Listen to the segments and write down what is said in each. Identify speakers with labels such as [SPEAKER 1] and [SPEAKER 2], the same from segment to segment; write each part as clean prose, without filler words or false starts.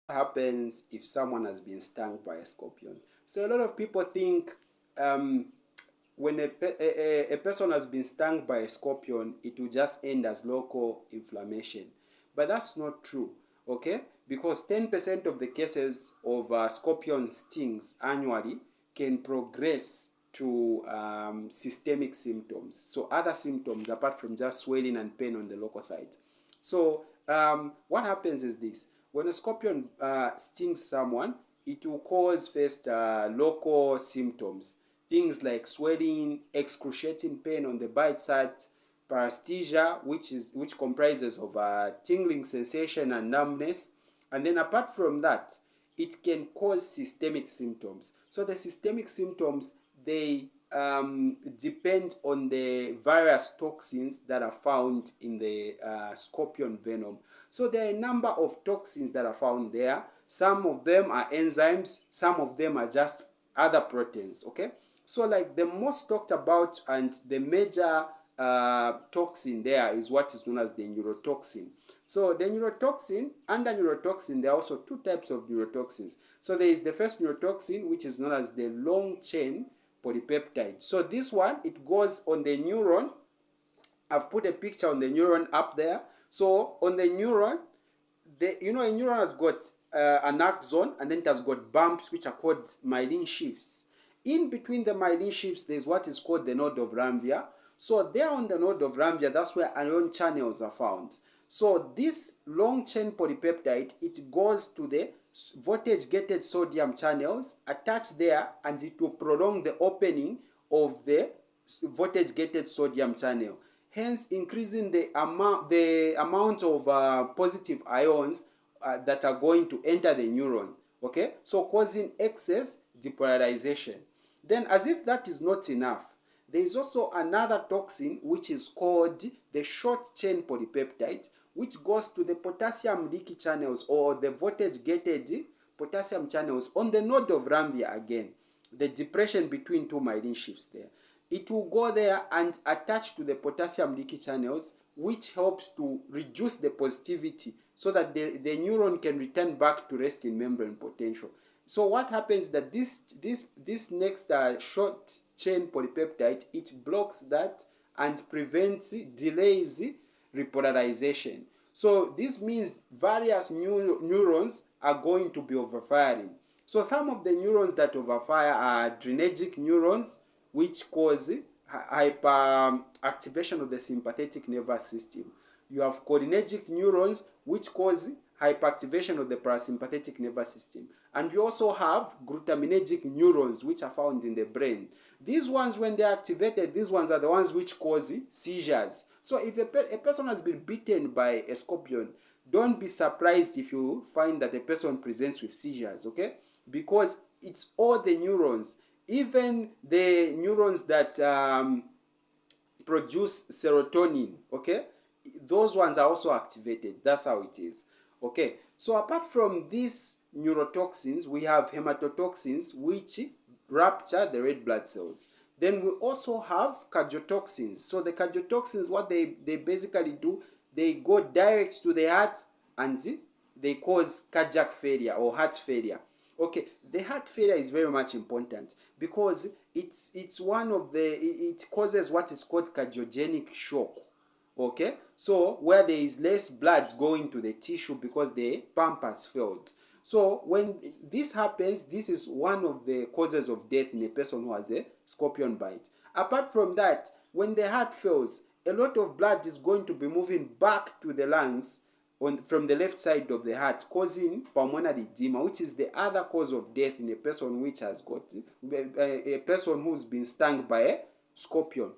[SPEAKER 1] happens if someone has been stung by a scorpion. So a lot of people think when a person has been stung by a scorpion, it will just end as local inflammation. But that's not true, okay? Because 10% of the cases of scorpion stings annually can progress to systemic symptoms. So other symptoms apart from just swelling and pain on the local site. So what happens is this: when a scorpion stings someone, it will cause first local symptoms, things like swelling, excruciating pain on the bite site, paresthesia, which comprises of tingling sensation and numbness, and then apart from that, it can cause systemic symptoms. So the systemic symptoms, they depend on the various toxins that are found in the scorpion venom. So there are a number of toxins that are found there. Some of them are enzymes, some of them are just other proteins, okay? So like the most talked about and the major toxin there is what is known as the neurotoxin. So the neurotoxin, under neurotoxin, there are also two types of neurotoxins. So there is the first neurotoxin, which is known as the long chain polypeptide. So this one, it goes on the neuron. I've put a picture on the neuron up there. So on the neuron, a neuron has got an axon, and then it has got bumps which are called myelin sheaths. In between the myelin sheaths, there's what is called the node of Ranvier. So there on the node of Ranvier, that's where ion channels are found. So this long chain polypeptide, it goes to the voltage gated sodium channels attached there, and it will prolong the opening of the voltage gated sodium channel, hence increasing the amount of positive ions that are going to enter the neuron, okay, so causing excess depolarization. Then, as if that is not enough, there is also another toxin which is called the short chain polypeptide, which goes to the potassium leaky channels or the voltage gated potassium channels on the node of Ranvier again, the depression between two myelin sheaths there. It will go there and attach to the potassium leaky channels, which helps to reduce the positivity so that the neuron can return back to resting membrane potential. So what happens is that this next short chain polypeptide, it blocks that and prevents, delays repolarization. So this means various neurons are going to be overfiring. So some of the neurons that overfire are adrenergic neurons, which cause hyperactivation of the sympathetic nervous system. You have cholinergic neurons, which cause hyperactivation of the parasympathetic nervous system. And you also have glutaminergic neurons, which are found in the brain. These ones, when they're activated, these ones are the ones which cause seizures. So if a person has been bitten by a scorpion, don't be surprised if you find that a person presents with seizures, okay? Because it's all the neurons, even the neurons that produce serotonin, okay? Those ones are also activated. That's how it is, okay? So apart from these neurotoxins, we have hematotoxins, which rupture the red blood cells. Then we also have cardiotoxins. So the cardiotoxins, what they basically do, they go direct to the heart and they cause cardiac failure or heart failure. Okay, the heart failure is very much important because it's one of it causes what is called cardiogenic shock. Okay, so where there is less blood going to the tissue because the pump has failed. So when this happens, this is one of the causes of death in a person who has a scorpion bite. Apart from that, when the heart fails, a lot of blood is going to be moving back to the lungs from the left side of the heart, causing pulmonary edema, which is the other cause of death in a person which has got a person who's been stung by a scorpion.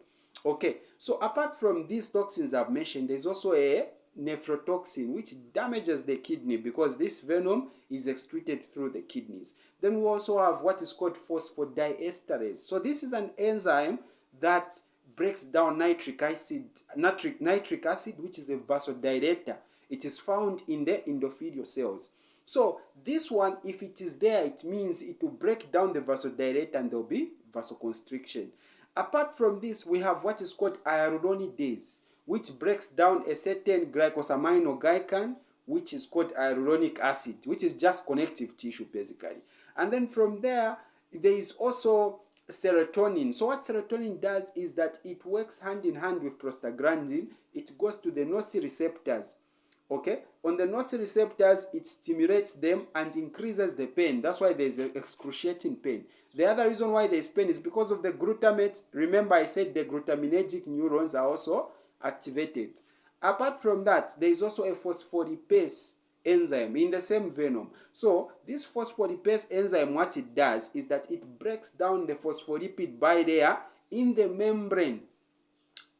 [SPEAKER 1] Okay, so apart from these toxins I've mentioned, there's also a nephrotoxin which damages the kidney because this venom is excreted through the kidneys. Then we also have what is called phosphodiesterase. So this is an enzyme that breaks down nitric acid, which is a vasodilator. It is found in the endothelial cells. So this one, if it is there, it means it will break down the vasodilator and there will be vasoconstriction. Apart from this, we have what is called hyaluronidase, which breaks down a certain glycosaminoglycan, which is called hyaluronic acid, which is just connective tissue basically. And then from there is also serotonin. So what serotonin does is that it works hand in hand with prostaglandin. It goes to the nociceptors. Okay, on the nociceptors, it stimulates them and increases the pain. That's why there's excruciating pain. The other reason why there's pain is because of the glutamate. Remember, I said the glutaminergic neurons are also activated. Apart from that, there is also a phospholipase enzyme in the same venom. So this phospholipase enzyme, what it does is that it breaks down the phospholipid bilayer in the membrane,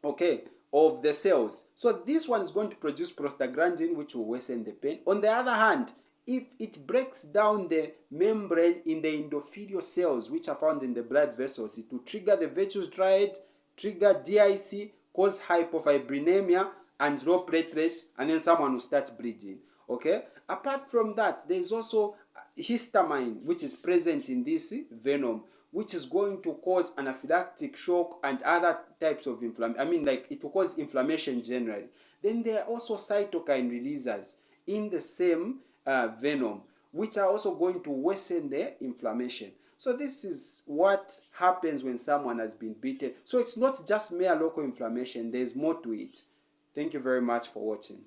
[SPEAKER 1] okay, of the cells. So this one is going to produce prostaglandin, which will worsen the pain. On the other hand, if it breaks down the membrane in the endothelial cells, which are found in the blood vessels, it will trigger the virtus triad, trigger DIC, cause hypofibrinemia and low platelets, and then someone will start bleeding. Okay. Apart from that, there is also histamine, which is present in this venom, which is going to cause anaphylactic shock and other types of inflammation. I mean, like, it will cause inflammation generally. Then there are also cytokine releasers in the same venom, which are also going to worsen the inflammation. So this is what happens when someone has been bitten. So it's not just mere local inflammation. There's more to it. Thank you very much for watching.